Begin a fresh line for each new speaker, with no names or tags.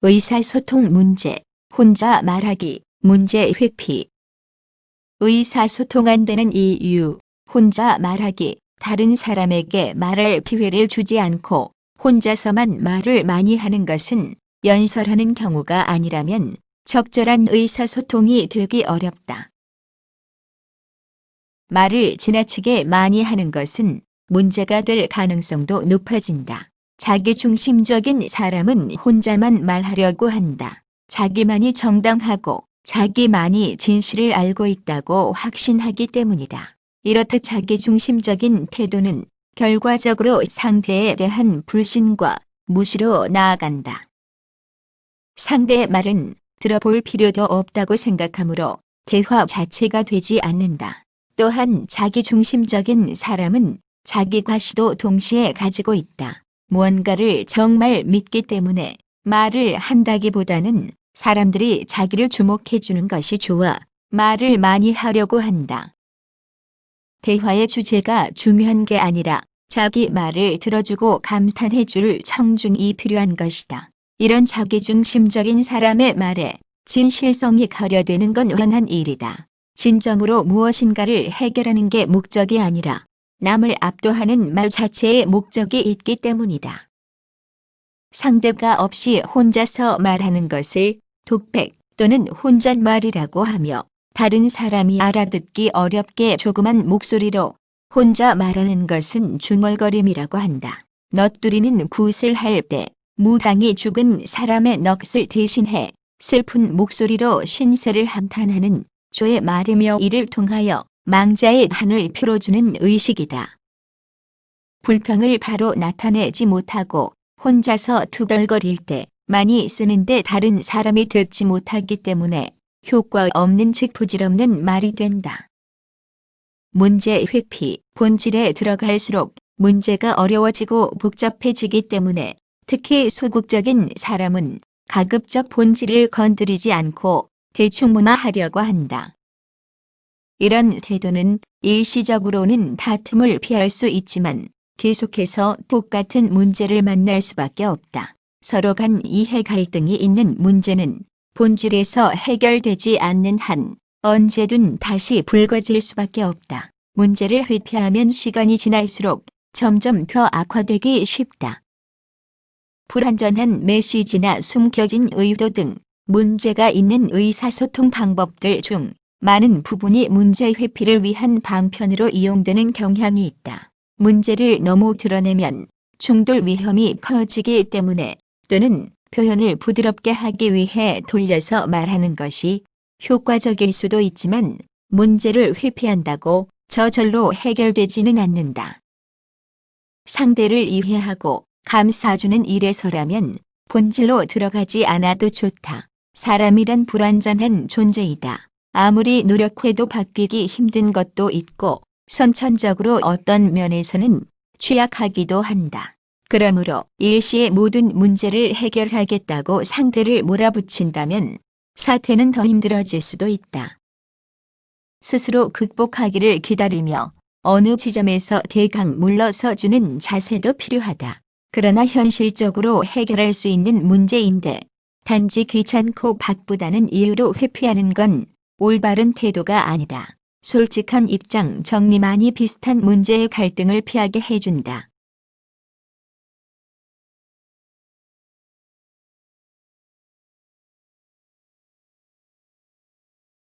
의사소통 문제, 혼자 말하기, 문제 회피. 의사소통 안 되는 이유, 혼자 말하기, 다른 사람에게 말할 기회를 주지 않고 혼자서만 말을 많이 하는 것은 연설하는 경우가 아니라면 적절한 의사소통이 되기 어렵다. 말을 지나치게 많이 하는 것은 문제가 될 가능성도 높아진다. 자기중심적인 사람은 혼자만 말하려고 한다. 자기만이 정당하고 자기만이 진실을 알고 있다고 확신하기 때문이다. 이렇듯 자기중심적인 태도는 결과적으로 상대에 대한 불신과 무시로 나아간다. 상대의 말은 들어볼 필요도 없다고 생각하므로 대화 자체가 되지 않는다. 또한 자기중심적인 사람은 자기 과시도 동시에 가지고 있다. 무언가를 정말 믿기 때문에 말을 한다기보다는 사람들이 자기를 주목해주는 것이 좋아 말을 많이 하려고 한다. 대화의 주제가 중요한 게 아니라 자기 말을 들어주고 감탄해줄 청중이 필요한 것이다. 이런 자기중심적인 사람의 말에 진실성이 가려되는 건 흔한 일이다. 진정으로 무엇인가를 해결하는 게 목적이 아니라 남을 압도하는 말 자체에 목적이 있기 때문이다. 상대가 없이 혼자서 말하는 것을 독백 또는 혼잣말이라고 하며 다른 사람이 알아듣기 어렵게 조그만 목소리로 혼자 말하는 것은 중얼거림이라고 한다. 넋두리는 굿을 할 때 무당이 죽은 사람의 넋을 대신해 슬픈 목소리로 신세를 감탄하는 조의 말이며 이를 통하여 망자의 한을 풀어주는 의식이다. 불평을 바로 나타내지 못하고 혼자서 투덜거릴 때 많이 쓰는데 다른 사람이 듣지 못하기 때문에 효과 없는 즉 부질없는 말이 된다. 문제 회피, 본질에 들어갈수록 문제가 어려워지고 복잡해지기 때문에 특히 소극적인 사람은 가급적 본질을 건드리지 않고 대충문화하려고 한다. 이런 태도는 일시적으로는 다툼을 피할 수 있지만 계속해서 똑같은 문제를 만날 수밖에 없다. 서로 간 이해 갈등이 있는 문제는 본질에서 해결되지 않는 한 언제든 다시 불거질 수밖에 없다. 문제를 회피하면 시간이 지날수록 점점 더 악화되기 쉽다. 불완전한 메시지나 숨겨진 의도 등 문제가 있는 의사소통 방법들 중 많은 부분이 문제 회피를 위한 방편으로 이용되는 경향이 있다. 문제를 너무 드러내면 충돌 위험이 커지기 때문에 또는 표현을 부드럽게 하기 위해 돌려서 말하는 것이 효과적일 수도 있지만 문제를 회피한다고 저절로 해결되지는 않는다. 상대를 이해하고 감싸주는 일에서라면 본질로 들어가지 않아도 좋다. 사람이란 불완전한 존재이다. 아무리 노력해도 바뀌기 힘든 것도 있고 선천적으로 어떤 면에서는 취약하기도 한다. 그러므로 일시에 모든 문제를 해결하겠다고 상대를 몰아붙인다면 사태는 더 힘들어질 수도 있다. 스스로 극복하기를 기다리며 어느 지점에서 대강 물러서주는 자세도 필요하다. 그러나 현실적으로 해결할 수 있는 문제인데 단지 귀찮고 바쁘다는 이유로 회피하는 건 올바른 태도가 아니다. 솔직한 입장 정리만이 비슷한 문제의 갈등을 피하게 해준다.